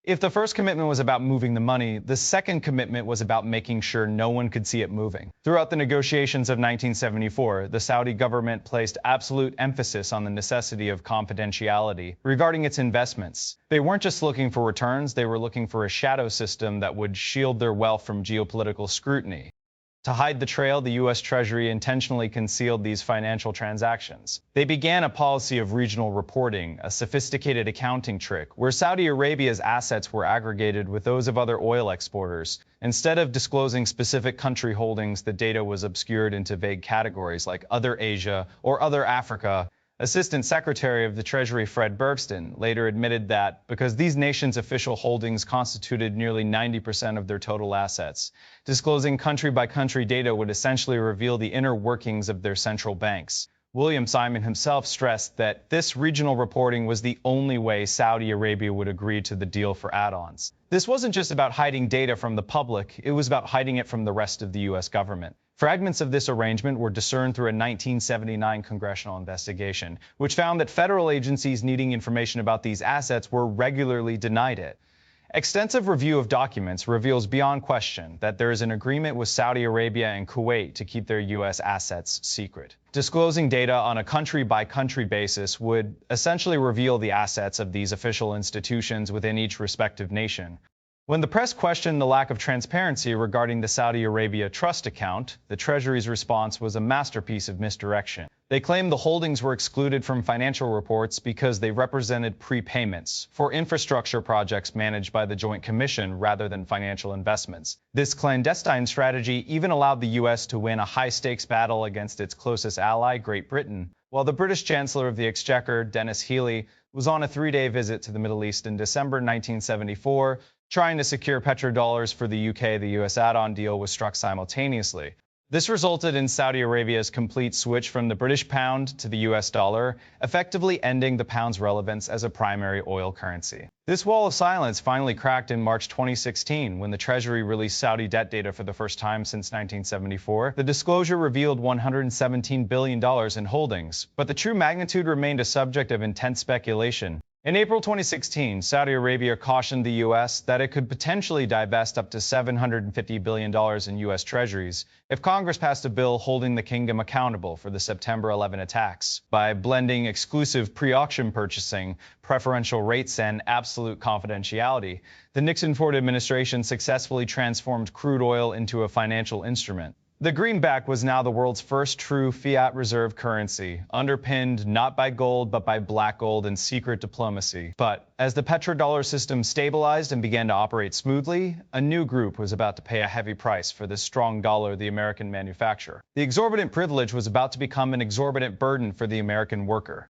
If the first commitment was about moving the money, the second commitment was about making sure no one could see it moving. Throughout the negotiations of 1974, the Saudi government placed absolute emphasis on the necessity of confidentiality regarding its investments. They weren't just looking for returns, they were looking for a shadow system that would shield their wealth from geopolitical scrutiny. To hide the trail, the U.S. Treasury intentionally concealed these financial transactions. They began a policy of regional reporting, a sophisticated accounting trick, where Saudi Arabia's assets were aggregated with those of other oil exporters. Instead of disclosing specific country holdings, the data was obscured into vague categories like Other Asia or Other Africa. Assistant Secretary of the Treasury Fred Bergston later admitted that because these nations' official holdings constituted nearly 90% of their total assets, disclosing country-by-country data would essentially reveal the inner workings of their central banks. William Simon himself stressed that this regional reporting was the only way Saudi Arabia would agree to the deal for add-ons. This wasn't just about hiding data from the public, it was about hiding it from the rest of the U.S. government. Fragments of this arrangement were discerned through a 1979 congressional investigation, which found that federal agencies needing information about these assets were regularly denied it. Extensive review of documents reveals beyond question that there is an agreement with Saudi Arabia and Kuwait to keep their U.S. assets secret. Disclosing data on a country-by-country basis would essentially reveal the assets of these official institutions within each respective nation. When the press questioned the lack of transparency regarding the Saudi Arabia trust account, the Treasury's response was a masterpiece of misdirection. They claimed the holdings were excluded from financial reports because they represented prepayments for infrastructure projects managed by the Joint Commission rather than financial investments. This clandestine strategy even allowed the U.S. to win a high-stakes battle against its closest ally, Great Britain. While the British Chancellor of the Exchequer, Denis Healey, was on a 3-day visit to the Middle East in December 1974, trying to secure petrodollars for the UK, the US add-on deal was struck simultaneously. This resulted in Saudi Arabia's complete switch from the British pound to the US dollar, effectively ending the pound's relevance as a primary oil currency. This wall of silence finally cracked in March 2016 when the Treasury released Saudi debt data for the first time since 1974. The disclosure revealed $117 billion in holdings, but the true magnitude remained a subject of intense speculation. In April 2016, Saudi Arabia cautioned the U.S. that it could potentially divest up to $750 billion in U.S. treasuries if Congress passed a bill holding the kingdom accountable for the September 11 attacks by blending exclusive pre-auction purchasing, preferential rates, and absolute confidentiality. The Nixon-Ford administration successfully transformed crude oil into a financial instrument. The greenback was now the world's first true fiat reserve currency, underpinned not by gold but by black gold and secret diplomacy. But as the petrodollar system stabilized and began to operate smoothly, a new group was about to pay a heavy price for this strong dollar the American manufacturer. The exorbitant privilege was about to become an exorbitant burden for the American worker.